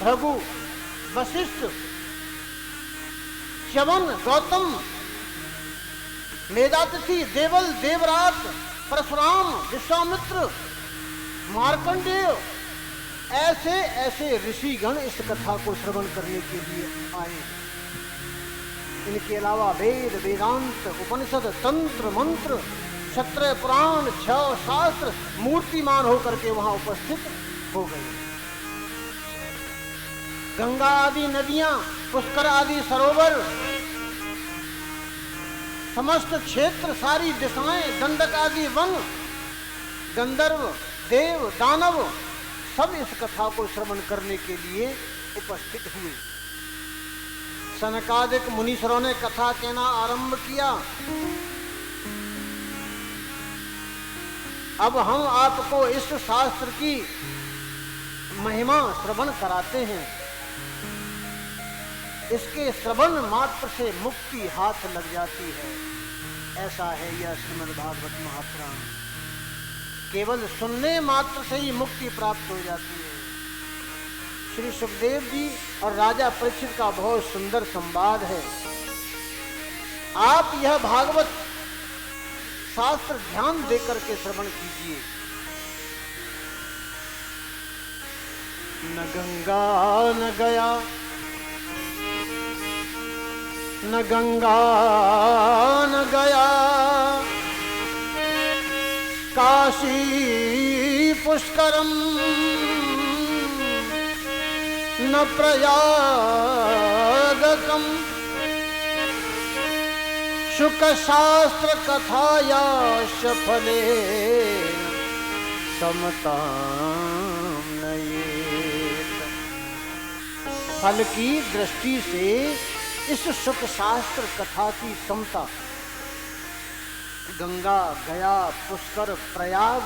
भृगु, वशिष्ठ, च्यवन, गौतम, मेधातिथि, देवल, देवराज, परशुराम, विश्वामित्र, मार्कंडेय, ऐसे ऐसे ऋषिगण इस कथा को श्रवण करने के लिए आए। इनके अलावा वेद, वेदांत, उपनिषद, तंत्र, मंत्र, क्षत्रिय, पुराण, छह शास्त्र मूर्तिमान होकर के वहां उपस्थित हो गए। गंगा आदि नदियां, पुष्कर आदि सरोवर, समस्त क्षेत्र, सारी दिशाएं, दंडक आदि वन, गंधर्व, देव, दानव सब इस कथा को श्रवण करने के लिए उपस्थित हुए। सनकादिक मुनीश्वरों ने कथा कहना आरंभ किया। अब हम आपको इस शास्त्र की महिमा श्रवण कराते हैं। इसके श्रवण मात्र से मुक्ति हाथ लग जाती है। ऐसा है यह श्रीमद् भागवत महापुराण। केवल सुनने मात्र से ही मुक्ति प्राप्त हो जाती है। श्री सुखदेव जी और राजा परीक्षित का बहुत सुंदर संवाद है। आप यह भागवत शास्त्र ध्यान देकर के श्रवण कीजिए। न गंगा न गया, न गंगा न गया, काशी पुष्करम, न प्रयागकम, शुक शास्त्र कथायाश फले समताम नयेत। फल की दृष्टि से इस शुक शास्त्र कथा की समता गंगा, गया, पुष्कर, प्रयाग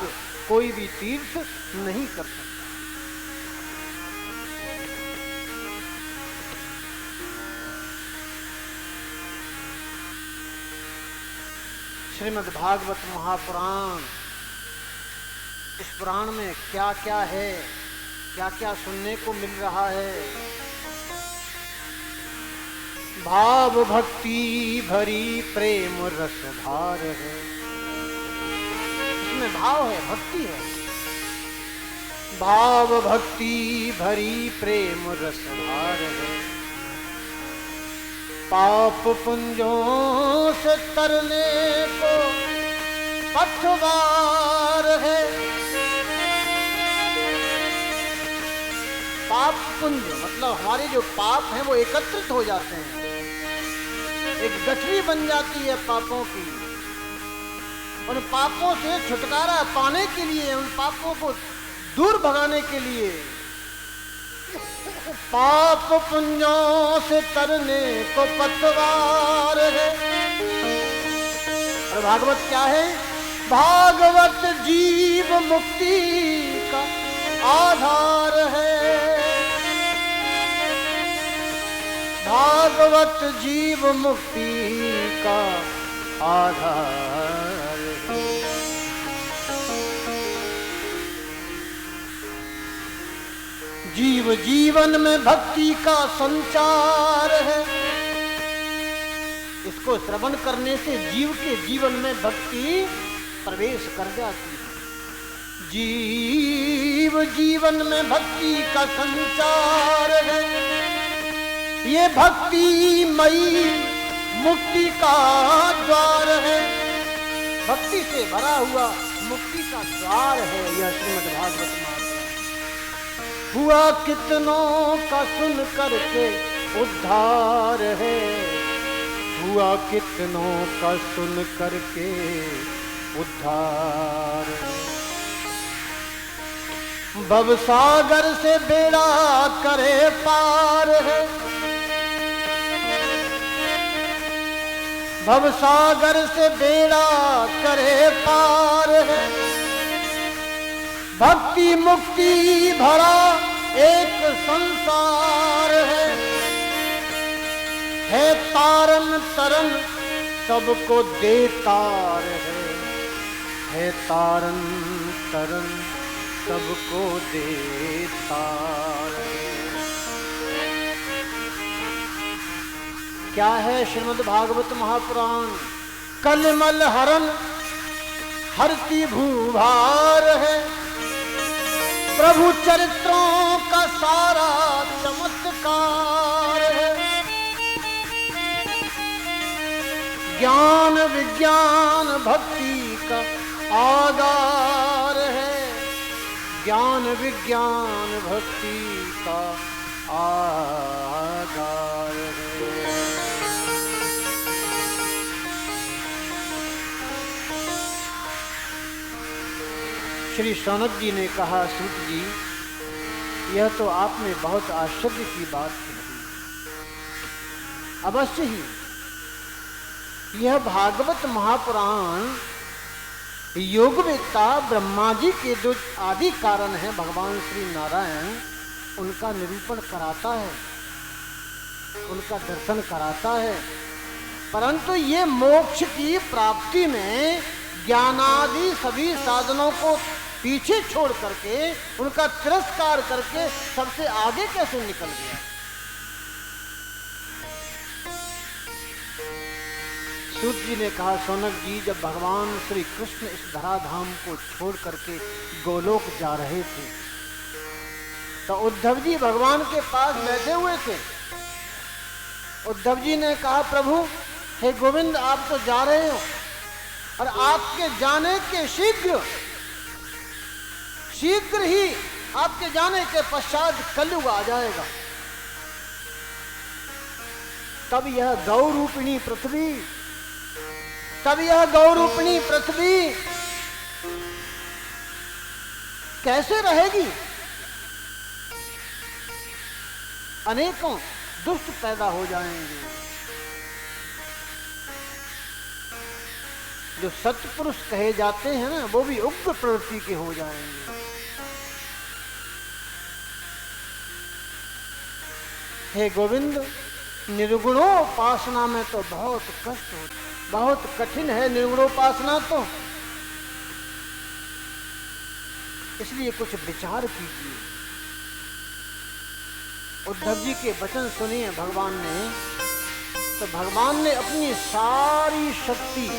कोई भी तीर्थ नहीं कर सकता। श्रीमद् भागवत महापुराण, इस पुराण में क्या क्या है, क्या क्या सुनने को मिल रहा है। भाव भक्ति भरी प्रेम रस धार है। इसमें भाव है, भक्ति है। भाव भक्ति भरी प्रेम रस धार है। पाप पुंजों से तरने को पथवार है। पाप पुंज मतलब हमारे जो पाप हैं वो एकत्रित हो जाते हैं, एक गठरी बन जाती है पापों की। उन पापों से छुटकारा पाने के लिए, उन पापों को दूर भगाने के लिए पाप पुंजों से तरने को पतवार है। और भागवत क्या है? भागवत जीव मुक्ति का आधार है। भागवत जीव मुक्ति का आधार है। जीव जीवन में भक्ति का संचार है। इसको श्रवण करने से जीव के जीवन में भक्ति प्रवेश कर जाती है। जीव जीवन में भक्ति का संचार है। ये भक्ति मई मुक्ति का द्वार है। भक्ति से भरा हुआ मुक्ति का द्वार है यह श्रीमद् भागवत महापुराण। हुआ कितनों का सुन करके उद्धार है। हुआ कितनों का सुन करके उद्धार है। भवसागर से बेड़ा करे पार है। भवसागर से बेड़ा करे पार है। भक्ति मुक्ति भरा एक संसार है तारन तरन सबको देतार है तारन तरन सबको देतार है। क्या है श्रीमद् भागवत महापुराण? कलमल हरन हरती भूभार है, प्रभु चरित्रों का सारा चमत्कार है। ज्ञान विज्ञान भक्ति का आधार है, ज्ञान विज्ञान भक्ति का आधार है। श्री शौनक जी ने कहा, सूत जी यह तो आपने बहुत आश्चर्य की बात कही। अवश्य ही यह भागवत महापुराण योगवेत्ता ब्रह्मा जी के जो आदि कारण हैं भगवान श्री नारायण, उनका निरूपण कराता है, उनका दर्शन कराता है। परंतु ये मोक्ष की प्राप्ति में ज्ञानादि सभी साधनों को पीछे छोड़ करके, उनका तिरस्कार करके सबसे आगे कैसे निकल गया? सूत जी ने कहा, शौनक जी जब भगवान श्री कृष्ण इस धराधाम को छोड़ करके गोलोक जा रहे थे तो उद्धव जी भगवान के पास बैठे हुए थे। उद्धव जी ने कहा, प्रभु हे गोविंद आप तो जा रहे हो और आपके जाने के शीघ्र ही आपके जाने के पश्चात कलयुग आ जाएगा। तब यह गौरूपिणी पृथ्वी, तब यह गौरूपिणी पृथ्वी कैसे रहेगी? अनेकों दुष्ट पैदा हो जाएंगे। जो सत्पुरुष कहे जाते हैं ना, वो भी उग्र प्रवृत्ति के हो जाएंगे। हे गोविंद, निर्गुणोपासना में तो बहुत कष्ट होता, बहुत कठिन है निर्गुणोपासना तो, इसलिए कुछ विचार कीजिए। उद्धव जी के वचन सुनिए भगवान ने, तो भगवान ने अपनी सारी शक्ति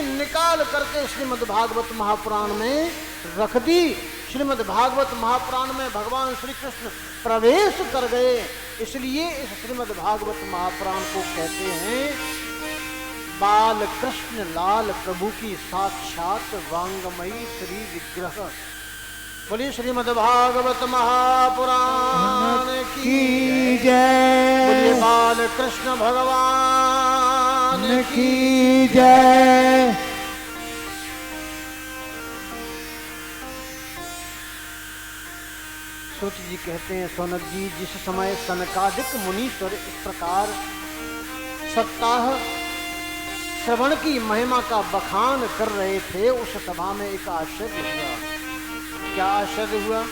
निकाल करके श्रीमद् भागवत महापुराण में रख दी। श्रीमद् भागवत महापुराण में भगवान श्री कृष्ण प्रवेश कर गए। इसलिए इस श्रीमद् भागवत महापुराण को कहते हैं बाल कृष्ण लाल प्रभु की साक्षात वांगमयी श्री विग्रह। बोलिए श्रीमद् भागवत महापुराण की जय। बोलिए बाल कृष्ण भगवान की जय। सूत जी कहते हैं, शौनक जी जिस समय सनकादिक मुनीश्वर इस प्रकार सप्ताह श्रवण की महिमा का बखान कर रहे थे, उस सभा में एक आश्चर्य हुआ। क्या आश्चर्य हुआ?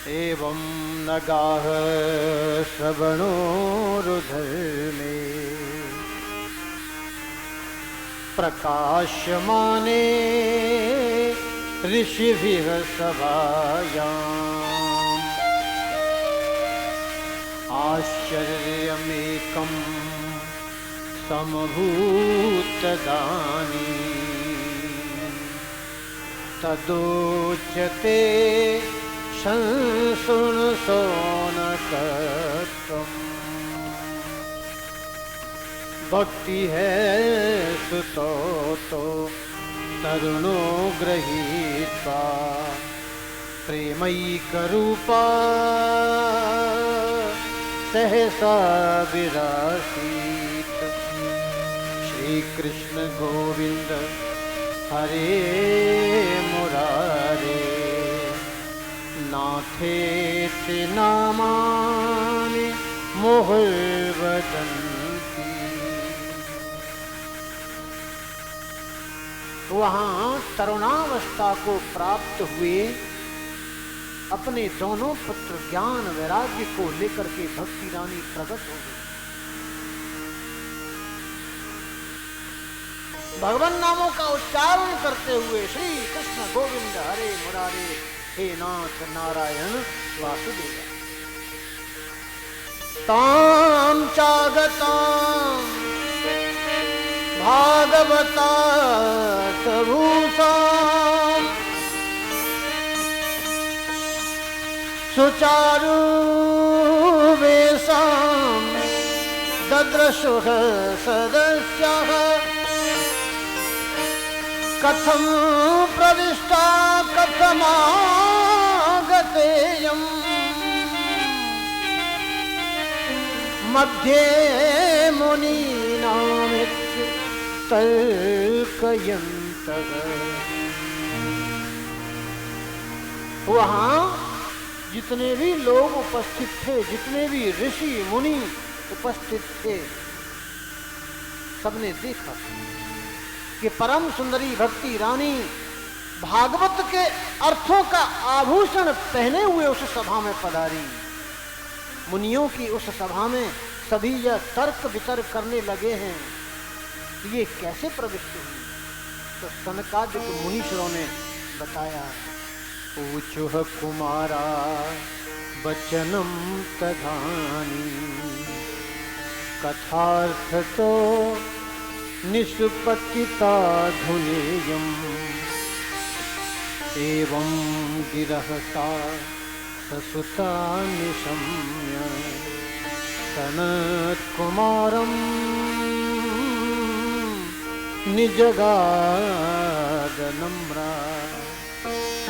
एवं नगाह श्रवणो रुधिर में प्रकाशमाने ऋषिभिः सभायाम् आश्चर्यमेकं समभूतदानी तदोच्यते शंसुन शौनकत्वम्। भक्ति है सुतो तो तरुणो गृहीत्वा प्रेमैकरूपा सहसा विरासीत। श्री कृष्ण गोविंद हरे मुरारे नाथेति नामानि मुहुर्वदन्ति। वहाँ तरुणावस्था को प्राप्त हुए अपने दोनों पुत्र ज्ञान वैराग्य को लेकर के भक्ति रानी प्रकट हो गई। भगवान नामों का उच्चारण करते हुए श्री कृष्ण गोविंद हरे मुरारे हे नाथ नारायण वासुदेव। ताम चागताम भागवता तभूषाम सुचारु वेशाम ददृशुः सदस्यः कथं प्रविष्टा कथमागतेयम् मध्ये मुनीनामित्यर्कयन्तः। वहाँ जितने भी लोग उपस्थित थे, जितने भी ऋषि मुनि उपस्थित थे, सबने देखा कि परम सुंदरी भक्ति रानी भागवत के अर्थों का आभूषण पहने हुए उस सभा में पधारी। मुनियों की उस सभा में सभी यह तर्क वितर्क करने लगे हैं कि ये कैसे प्रविष्ट हुई। तो सनकादिक मुनीश्वरों ने बताया, ऊचुः कुमारा वचनम तदानी कथार्थ तो निष्पत्तिता धुनेयम् एवं गिरहता ससुता निशम्य सनत्कुमारं निजगाद नम्रा।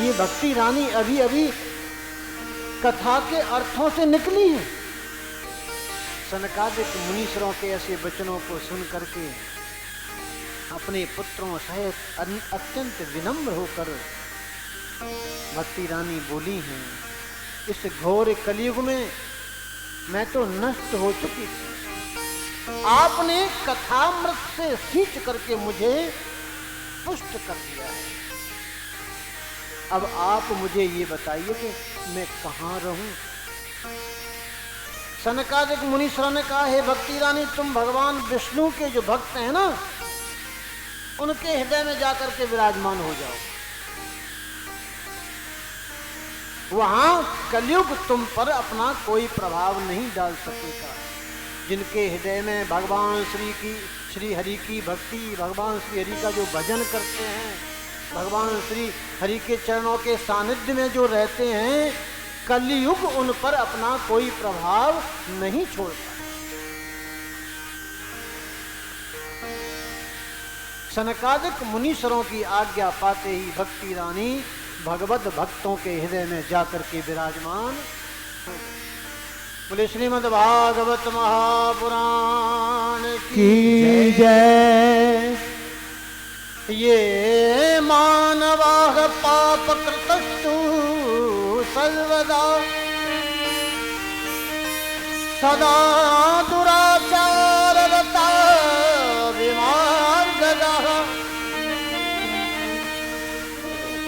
ये भक्ति रानी अभी अभी कथा के अर्थों से निकली है। सनकादिक मुनीश्वरों के ऐसे वचनों को सुन करके अपने पुत्रों सहित अत्यंत विनम्र होकर भक्ति रानी बोली हैं, इस घोर कलयुग में मैं तो नष्ट हो चुकी थी, आपने कथामृत से सींच करके मुझे पुष्ट कर दिया है। अब आप मुझे ये बताइए कि मैं कहाँ रहूं। सनकादिक मुनीश्वर ने कहा, हे भक्ति रानी, तुम भगवान विष्णु के जो भक्त हैं ना, उनके हृदय में जाकर के विराजमान हो जाओ। वहां कलयुग तुम पर अपना कोई प्रभाव नहीं डाल सकेगा। जिनके हृदय में भगवान श्री हरि की भक्ति, भगवान श्री हरि का जो भजन करते हैं, भगवान श्री हरि के चरणों के सानिध्य में जो रहते हैं, कलयुग उन पर अपना कोई प्रभाव नहीं छोड़ता। सनकादिक मुनीश्वरों की आज्ञा पाते ही भक्ति रानी भगवत भक्तों के हृदय में जाकर के विराजमान। बोले श्रीमद् भागवत महापुराण की जय। ये मानवाः पाप कृतस्तु सर्वदा सदा दुराचाररता विमार्गदः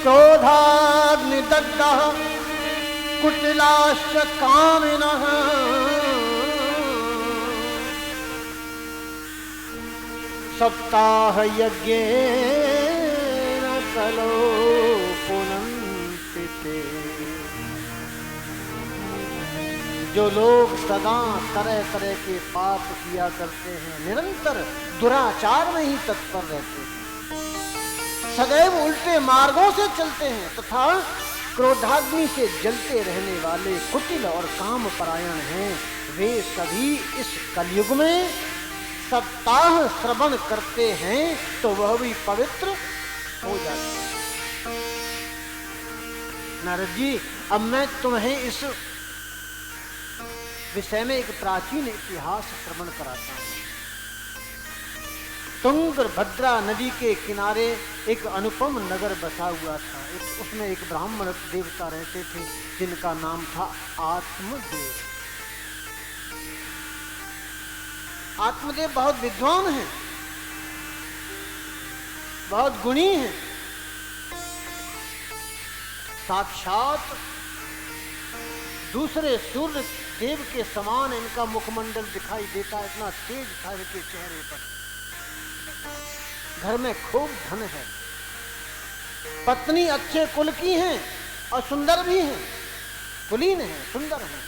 क्रोधाग्निदग्धः कुटिलाश्च कामिनः सप्ताह यज्ञेन कलो पुनन्ति ते। जो लोग सदा तरह तरह के पाप किया करते हैं, निरंतर दुराचार में ही तत्पर रहते हैं, सदैव उल्टे मार्गों से चलते हैं तथा क्रोधाग्नि से जलते रहने वाले कुटिल और काम परायण हैं, वे सभी इस कलयुग में सप्ताह श्रवण करते हैं तो वह भी पवित्र हो जाते हैं। नारद जी, अब मैं तुम्हें इस विषय में एक प्राचीन इतिहास श्रवण कराता हूँ। तुंगभद्रा नदी के किनारे एक अनुपम नगर बसा हुआ था। उसमें एक ब्राह्मण देवता रहते थे जिनका नाम था आत्मदेव। आत्मदेव बहुत विद्वान हैं, बहुत गुणी हैं, साक्षात दूसरे सूर्य देव के समान इनका मुखमंडल दिखाई देता, इतना तेज था इनके चेहरे पर। घर में खूब धन है, पत्नी अच्छे कुल की हैं, और सुंदर भी हैं, कुलीन हैं, सुंदर हैं।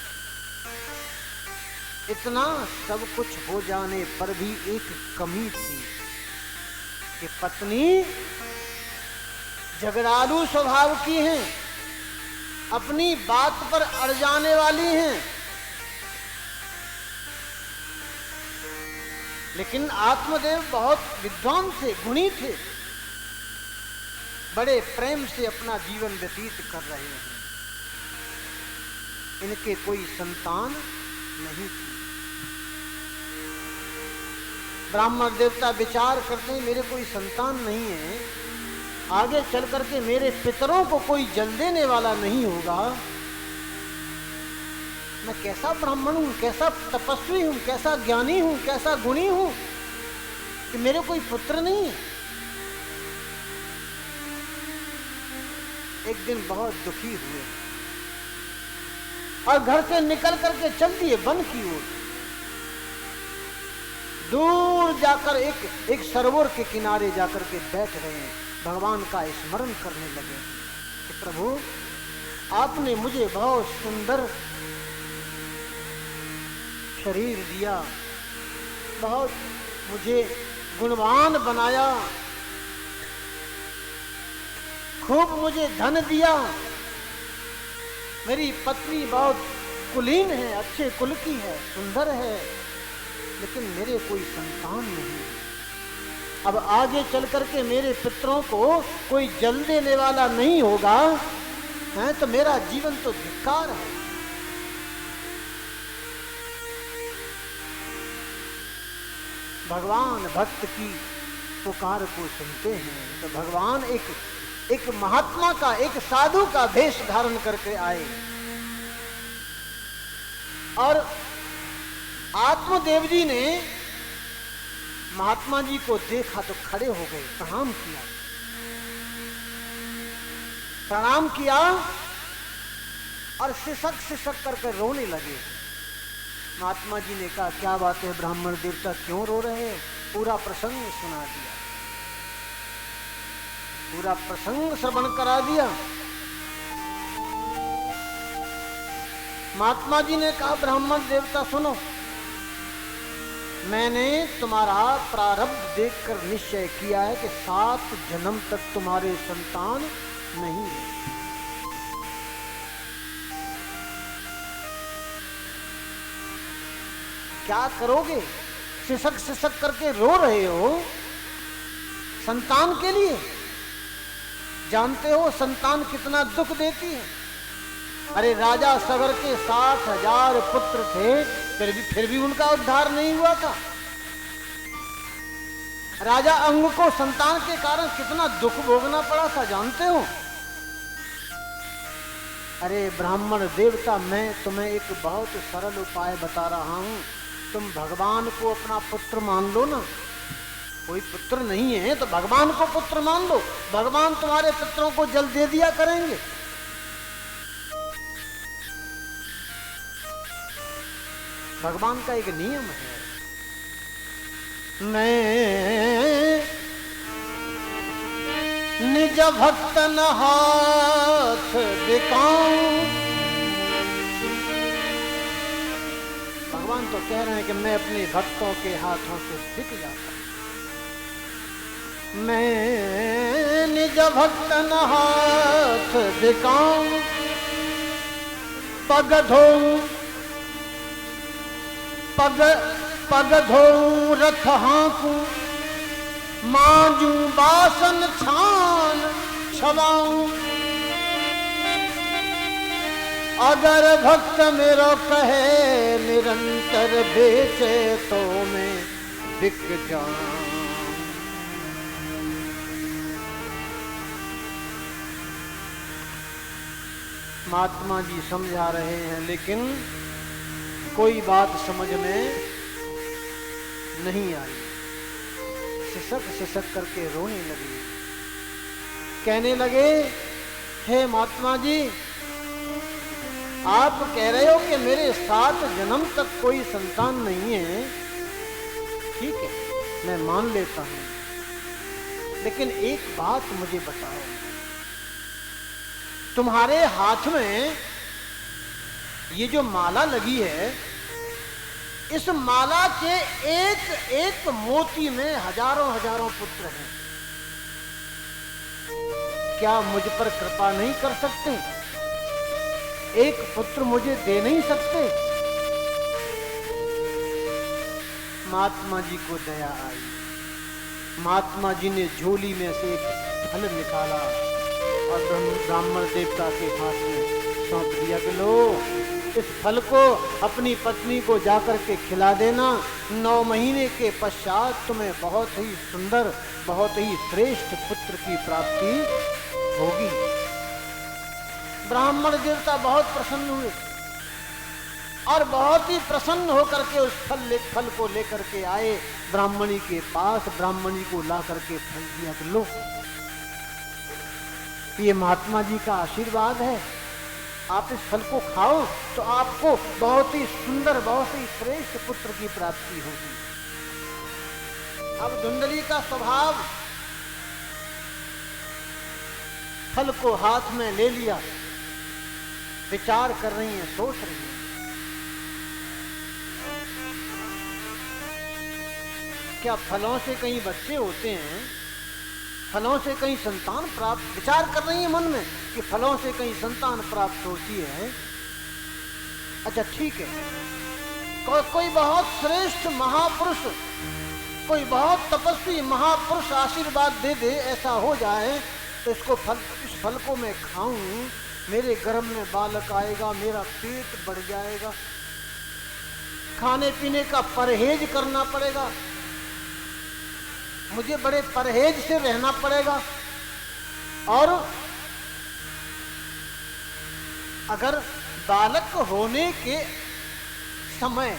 इतना सब कुछ हो जाने पर भी एक कमी थी कि पत्नी झगड़ालू स्वभाव की हैं, अपनी बात पर अड़ जाने वाली हैं। लेकिन आत्मदेव बहुत विद्वान थे, गुणी थे, बड़े प्रेम से अपना जीवन व्यतीत कर रहे हैं। इनके कोई संतान नहीं थी। ब्राह्मण देवता विचार करते हैं मेरे कोई संतान नहीं है, आगे चल करके मेरे पितरों को कोई जल देने वाला नहीं होगा। मैं कैसा ब्राह्मण हूं, कैसा तपस्वी हूं, कैसा ज्ञानी हूं, कैसा गुणी हूं कि मेरे कोई पुत्र नहीं है। एक दिन बहुत दुखी हुए और घर से निकल करके चल दिए वन की ओर। दूर जाकर एक सरोवर के किनारे जाकर के बैठ रहे हैं, भगवान का स्मरण करने लगे कि प्रभु आपने मुझे बहुत सुंदर शरीर दिया, बहुत मुझे गुणवान बनाया, खूब मुझे धन दिया, मेरी पत्नी बहुत कुलीन है, अच्छे कुल की है, सुंदर है, लेकिन मेरे कोई संतान नहीं। अब आगे चल करके मेरे पितरों को कोई जल देने वाला नहीं होगा, है तो मेरा जीवन तो धिक्कार है। भगवान भक्त की पुकार को सुनते हैं तो भगवान एक महात्मा का, एक साधु का भेष धारण करके आए और आत्मदेव जी ने महात्मा जी को देखा तो खड़े हो गए, प्रणाम किया, प्रणाम किया और सिसक सिसक करके रोने लगे। महात्मा जी ने कहा क्या बात है ब्राह्मण देवता, क्यों रो रहे हैं? पूरा प्रसंग सुना दिया, पूरा प्रसंग श्रवण करा दिया। महात्मा जी ने कहा ब्राह्मण देवता सुनो, मैंने तुम्हारा प्रारब्ध देखकर निश्चय किया है कि 7 जन्म तक तुम्हारे संतान नहीं है। क्या करोगे? सिसक सिसक करके रो रहे हो संतान के लिए। जानते हो संतान कितना दुख देती है। अरे राजा सगर के 60,000 पुत्र थे, फिर भी उनका उद्धार नहीं हुआ था। राजा अंग को संतान के कारण कितना दुख भोगना पड़ा था, जानते हो? अरे ब्राह्मण देवता, मैं तुम्हें एक बहुत सरल उपाय बता रहा हूं। तुम भगवान को अपना पुत्र मान लो ना। कोई पुत्र नहीं है तो भगवान को पुत्र मान लो, भगवान तुम्हारे पुत्रों को जल दे दिया करेंगे। भगवान का एक नियम है, मैं निज भक्त न हाथ दिखाऊं। भगवान तो कह रहे हैं कि मैं अपने भक्तों के हाथों से बिक जाता हूं। मैं निज भक्त न हाथ दिखाऊं, पग धोऊं, पग धोऊं रथ हाँकूं, मांजूं बासन छान छवाऊं। अगर भक्त मेरो कहे निरंतर बेचे तो मैं बिक जाऊं। महात्मा जी समझा रहे हैं, लेकिन कोई बात समझ में नहीं आई। सिसक सिसक करके रोने लगे, कहने लगे हे महात्मा जी, आप कह रहे हो कि मेरे 7 जन्म तक कोई संतान नहीं है, ठीक है मैं मान लेता हूं, लेकिन एक बात मुझे बताओ, तुम्हारे हाथ में ये जो माला लगी है, इस माला के एक एक मोती में हजारों हजारों पुत्र हैं। क्या मुझ पर कृपा नहीं कर सकते? एक पुत्र मुझे दे नहीं सकते? महात्मा जी को दया आई। महात्मा जी ने झोली में से एक फल निकाला और ब्राह्मण देवता के हाथ में सौंप दिया कि लो, इस फल को अपनी पत्नी को जाकर के खिला देना। 9 महीने के पश्चात तुम्हें बहुत ही सुंदर, बहुत ही श्रेष्ठ पुत्र की प्राप्ति होगी। ब्राह्मण देवता बहुत प्रसन्न हुए और बहुत ही प्रसन्न होकर के उस फल को लेकर के आए ब्राह्मणी के पास। ब्राह्मणी को ला करके फल दिया कि लो, ये महात्मा जी का आशीर्वाद है, आप इस फल को खाओ तो आपको बहुत ही सुंदर, बहुत ही श्रेष्ठ पुत्र की प्राप्ति होगी। अब धुंधली का स्वभाव, फल को हाथ में ले लिया, विचार कर रही है, सोच रही है। क्या फलों से कहीं बच्चे होते हैं? फलों से कहीं संतान प्राप्त, विचार कर रही है मन में कि फलों से कहीं संतान प्राप्त होती है। अच्छा ठीक है, कोई बहुत श्रेष्ठ महापुरुष, कोई बहुत तपस्वी महापुरुष आशीर्वाद दे दे, ऐसा हो जाए तो इस फल को मैं खाऊं, मेरे गर्भ में बालक आएगा, मेरा पेट बढ़ जाएगा, खाने पीने का परहेज करना पड़ेगा, मुझे बड़े परहेज से रहना पड़ेगा। और अगर बालक होने के समय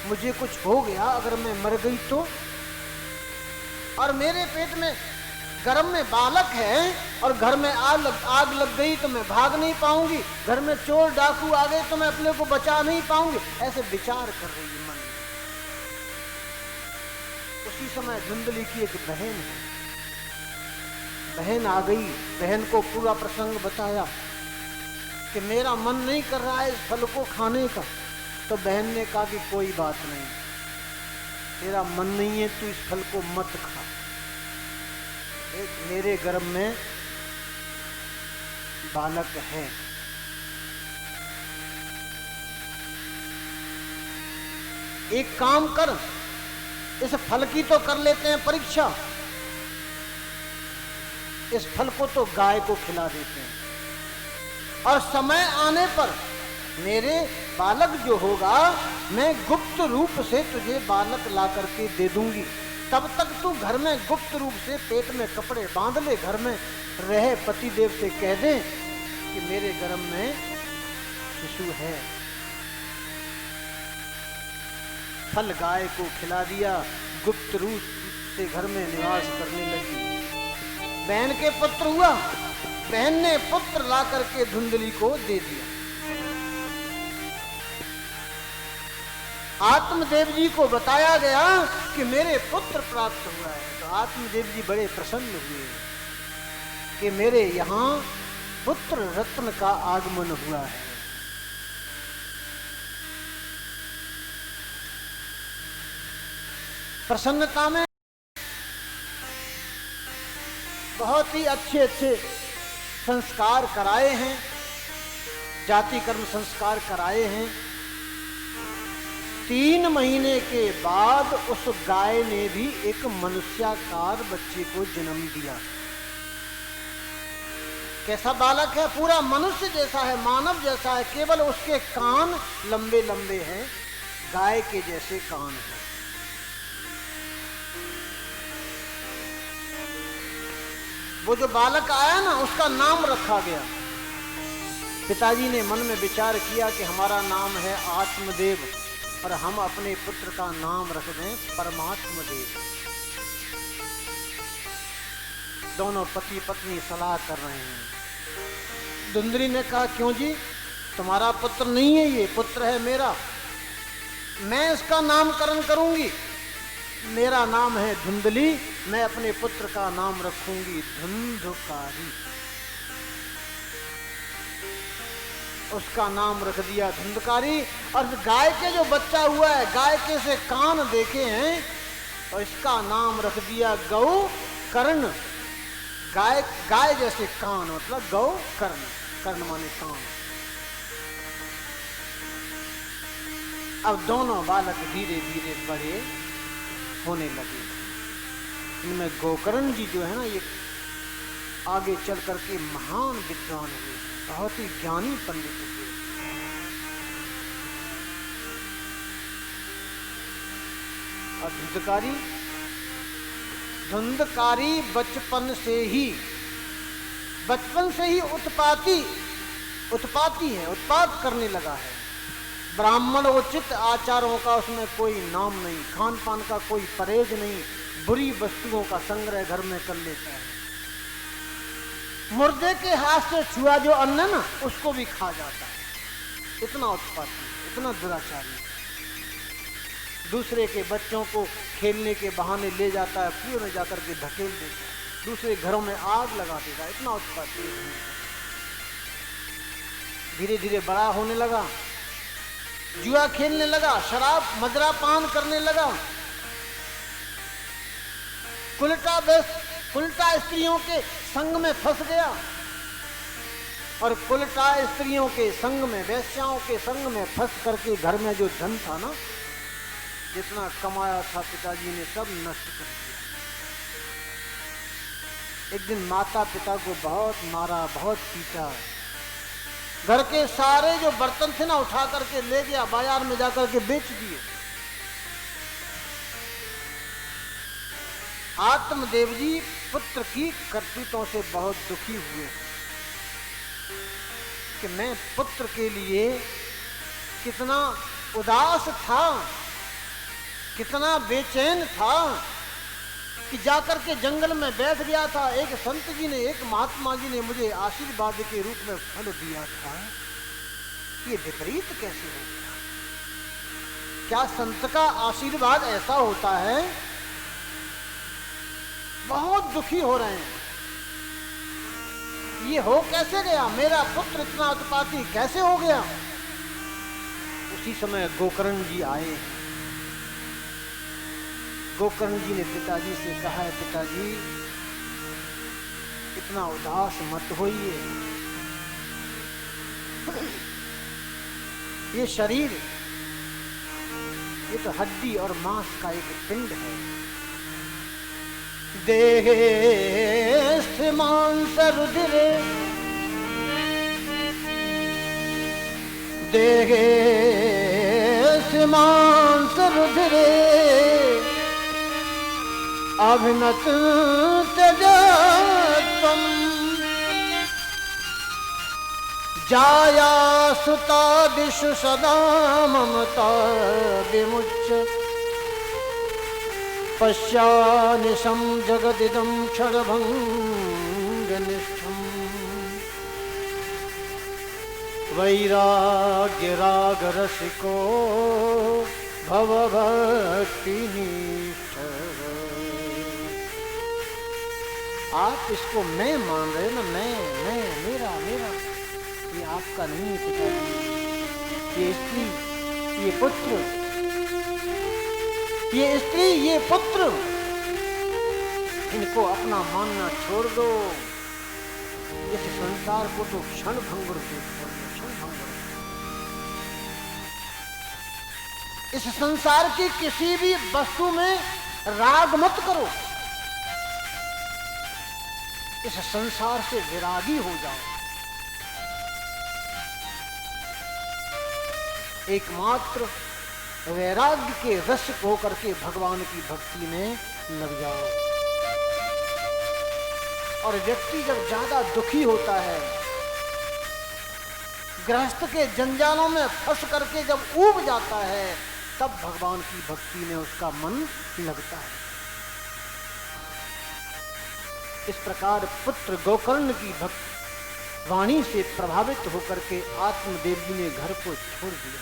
मुझे कुछ हो गया, अगर मैं मर गई तो, और मेरे पेट में गर्भ में बालक है और घर में आग लग गई तो मैं भाग नहीं पाऊंगी, घर में चोर डाकू आ गए तो मैं अपने को बचा नहीं पाऊंगी, ऐसे विचार कर रही है मन में। उसी समय धुंधली की एक बहन है, बहन आ गई। बहन को पूरा प्रसंग बताया कि मेरा मन नहीं कर रहा है इस फल को खाने का। तो बहन ने कहा कि कोई बात नहीं, तेरा मन नहीं है, तू इस फल को मत खा। मेरे गर्भ में बालक है, एक काम कर, इस फल की तो कर लेते हैं परीक्षा, इस फल को तो गाय को खिला देते हैं, और समय आने पर मेरे बालक जो होगा, मैं गुप्त रूप से तुझे बालक ला करके दे दूंगी। तब तक तू घर में गुप्त रूप से पेट में कपड़े बांध ले, घर में रहे, पति देव से कह दे कि मेरे गर्भ में शिशु है। फल गाय को खिला दिया, गुप्त रूप से घर में निवास करने लगी। बहन के पुत्र हुआ, बहन ने पुत्र ला करके धुंधली को दे दिया। आत्मदेव जी को बताया गया कि मेरे पुत्र प्राप्त हुआ है। तो आत्मदेव जी बड़े प्रसन्न हुए कि मेरे यहाँ पुत्र रत्न का आगमन हुआ है। प्रसन्नता में बहुत ही अच्छे अच्छे संस्कार कराए हैं, जाति कर्म संस्कार कराए हैं। 3 महीने के बाद उस गाय ने भी एक मनुष्याकार बच्चे को जन्म दिया। कैसा बालक है? पूरा मनुष्य जैसा है, मानव जैसा है, केवल उसके कान लंबे लंबे हैं, गाय के जैसे कान हैं। वो जो बालक आया ना, उसका नाम रखा गया। पिताजी ने मन में विचार किया कि हमारा नाम है आत्मदेव और हम अपने पुत्र का नाम रख दें परमात्मा देव। दोनों पति पत्नी सलाह कर रहे हैं। धुंधली ने कहा, क्यों जी, तुम्हारा पुत्र नहीं है, ये पुत्र है मेरा, मैं इसका नामकरण करूंगी। मेरा नाम है धुंधली, मैं अपने पुत्र का नाम रखूंगी धुंधकारी। उसका नाम रख दिया धुंधकारी। और गाय के जो बच्चा हुआ है, गाय के से कान देखे हैं, और इसका नाम रख दिया गौ कर्ण। गाय गाय जैसे कान, मतलब गौ कर्ण, कर्ण माने कान। अब दोनों बालक धीरे धीरे बड़े होने लगे। इनमें गोकर्ण जी जो है ना, ये आगे चल करके महान विद्वान हुए, बहुत ही ज्ञानी पंडित हुए। और धुंधकारी बचपन से ही उत्पाती है, उत्पात करने लगा है। ब्राह्मण उचित आचारों का उसमें कोई नाम नहीं, खान पान का कोई परहेज नहीं, बुरी वस्तुओं का संग्रह घर में कर लेता है। मुर्दे के हाथ से छुआ जो अन्न ना, उसको भी खा जाता है। इतना उत्पाती, इतना दुराचारी। दूसरे के बच्चों को खेलने के बहाने ले जाता है, कुएं में जाकर के धकेल देता है, दूसरे घरों में आग लगा देता है। इतना उत्पाती है। धीरे धीरे बड़ा होने लगा, जुआ खेलने लगा, शराब मदिरा पान करने लगा, कुलटा स्त्रियों के संग में फंस गया। और कुलटा स्त्रियों के संग में, वेश्याओं के संग में फंस करके घर में जो धन था ना, जितना कमाया था पिताजी ने, सब नष्ट कर दिया। एक दिन माता पिता को बहुत मारा, बहुत पीटा। घर के सारे जो बर्तन थे ना, उठा करके ले गया, बाजार में जाकर के बेच दिए। आत्मदेव जी पुत्र की करतूतों से बहुत दुखी हुए कि मैं पुत्र के लिए कितना उदास था, कितना बेचैन था कि जाकर के जंगल में बैठ गया था। एक संत जी ने, एक महात्मा जी ने मुझे आशीर्वाद के रूप में फल दिया था। ये विपरीत कैसे हो गया? क्या संत का आशीर्वाद ऐसा होता है? बहुत दुखी हो रहे हैं। ये हो कैसे गया? मेरा पुत्र इतना उत्पाती कैसे हो गया? उसी समय गोकर्ण जी आए। गोकर्ण जी ने पिताजी से कहा है, पिताजी इतना उदास मत होइए। ये शरीर, ये तो हड्डी और मांस का एक पिंड है। देहे मांस रुधिरे, देहे मांस रुधिरे, अभिनत त्यजत्वम् जाया सुता दिशु सदा ममता विमुच्य पश्यानिशं जगदिदं क्षणभङ्गनिष्ठम् वैराग्य राग रसिको भवभक्तिनिष्ठ। आप इसको मैं मान रहे ना, मैं मेरा मेरा, ये आपका नहीं पिताजी। ये स्त्री, ये पुत्र, ये स्त्री, ये पुत्र, इनको अपना मानना छोड़ दो। इस संसार को तो क्षण भंगुर से छोड़ दो, क्षण भंगुर। इस संसार की किसी भी वस्तु में राग मत करो। इस संसार से विरागी हो जाओ। एकमात्र वैराग्य के रस को करके भगवान की भक्ति में लग जाओ। और व्यक्ति जब ज्यादा दुखी होता है, गृहस्थ के जंजालों में फंस करके जब ऊब जाता है, तब भगवान की भक्ति में उसका मन लगता है। इस प्रकार पुत्र गोकर्ण की भक्त वाणी से प्रभावित होकर के आत्मदेव जी ने घर को छोड़ दिया।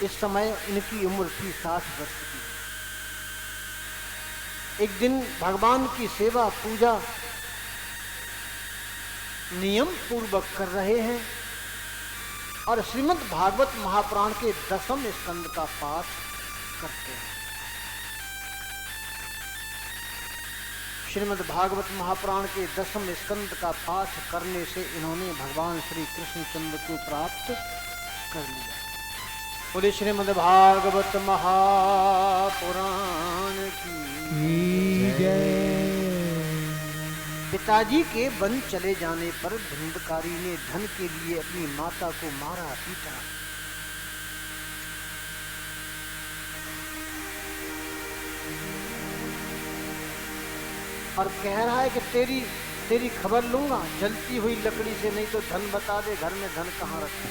इस समय इनकी उम्र थी 60 वर्ष की। एक दिन भगवान की सेवा पूजा नियम पूर्वक कर रहे हैं और श्रीमद् भागवत महापुराण के 10वें स्कंद का पाठ करते हैं। श्रीमद् भागवत महापुराण के 10वें स्कंद का पाठ करने से इन्होंने भगवान श्री कृष्णचंद्र को प्राप्त कर लिया। बोले श्रीमद् भागवत महापुराण की जय। पिताजी के वन चले जाने पर धुंधकारी ने धन के लिए अपनी माता को मारा पीटा। और कह रहा है कि तेरी खबर लूंगा जलती हुई लकड़ी से, नहीं तो धन बता दे, घर में धन कहाँ रखे।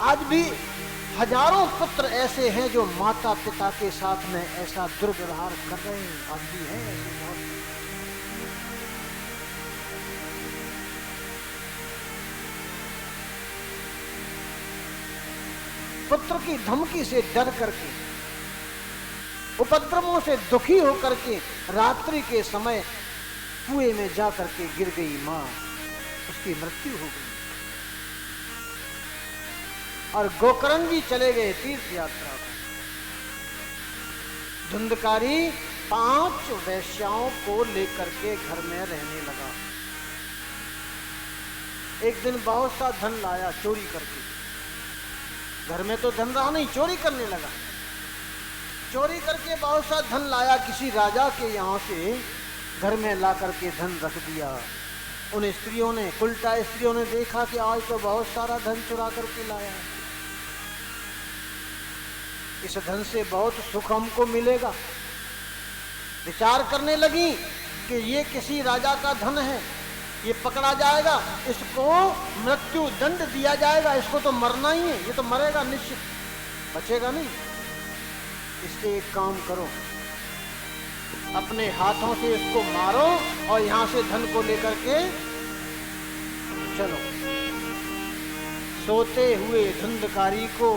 आज भी हजारों पुत्र ऐसे हैं जो माता पिता के साथ में ऐसा दुर्व्यवहार कर रहे हैं। आज भी है ऐसे बहुत। पुत्र की धमकी से डर करके, उपद्रवों से दुखी होकर के रात्रि के समय कुएं में जा करके गिर गई मां, उसकी मृत्यु हो गई। और गोकर्ण जी चले गए तीर्थ यात्रा को। धुंधकारी 5 वैश्याओं को लेकर के घर में रहने लगा। एक दिन बहुत सा धन लाया चोरी करके। घर में तो धन रहा नहीं, चोरी करने लगा। चोरी करके बहुत सा धन लाया, किसी राजा के यहाँ से घर में ला करके धन रख दिया। उन स्त्रियों ने, उल्टा स्त्रियों ने देखा कि आज तो बहुत सारा धन चुरा करके लाया है, इस धन से बहुत सुख हमको मिलेगा। विचार करने लगी कि ये किसी राजा का धन है, ये पकड़ा जाएगा, इसको मृत्यु दंड दिया जाएगा, इसको तो मरना ही है, ये तो मरेगा निश्चित, बचेगा नहीं। इसलिए एक काम करो, अपने हाथों से इसको मारो और यहां से धन को लेकर के चलो। सोते हुए धुंधकारी को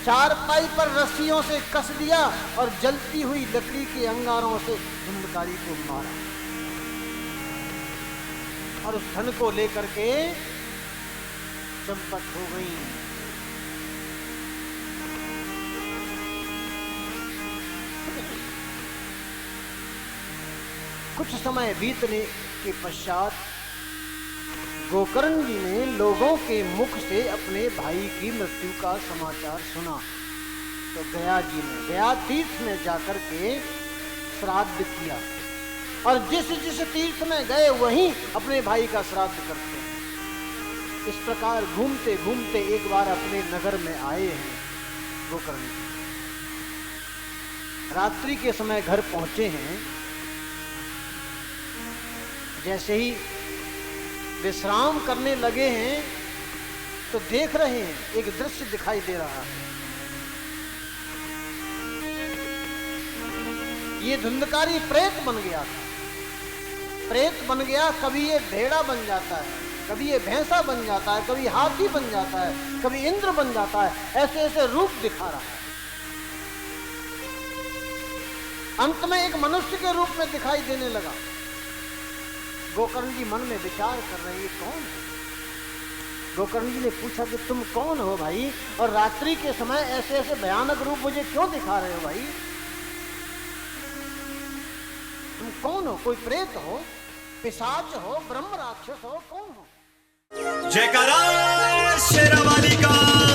चारपाई पर रस्सियों से कस दिया और जलती हुई लकड़ी के अंगारों से धुंधकारी को मारा और उस धन को लेकर के चंपत हो गई। कुछ समय बीतने के पश्चात गोकर्ण जी ने लोगों के मुख से अपने भाई की मृत्यु का समाचार सुना, तो गया तीर्थ में जाकर के श्राद्ध किया। और जिस तीर्थ में गए वहीं अपने भाई का श्राद्ध करते हैं। इस प्रकार घूमते घूमते एक बार अपने नगर में आए हैं गोकर्ण जी। रात्रि के समय घर पहुंचे हैं। जैसे ही विश्राम करने लगे हैं तो देख रहे हैं एक दृश्य दिखाई दे रहा है। ये धुंधकारी प्रेत बन गया था। प्रेत बन गया, कभी ये भेड़ा बन जाता है, कभी ये भैंसा बन जाता है, कभी हाथी बन जाता है, कभी इंद्र बन जाता है, ऐसे ऐसे रूप दिखा रहा है। अंत में एक मनुष्य के रूप में दिखाई देने लगा। गोकर्ण जी मन में विचार कर रहे हैं, ये कौन है? गोकर्ण जी ने पूछा कि तुम कौन हो भाई, और रात्रि के समय ऐसे ऐसे भयानक रूप मुझे क्यों दिखा रहे हो भाई? तुम कौन हो? कोई प्रेत हो, पिशाच हो, ब्रह्म राक्षस हो, कौन हो? जयकारा शेरावाली का।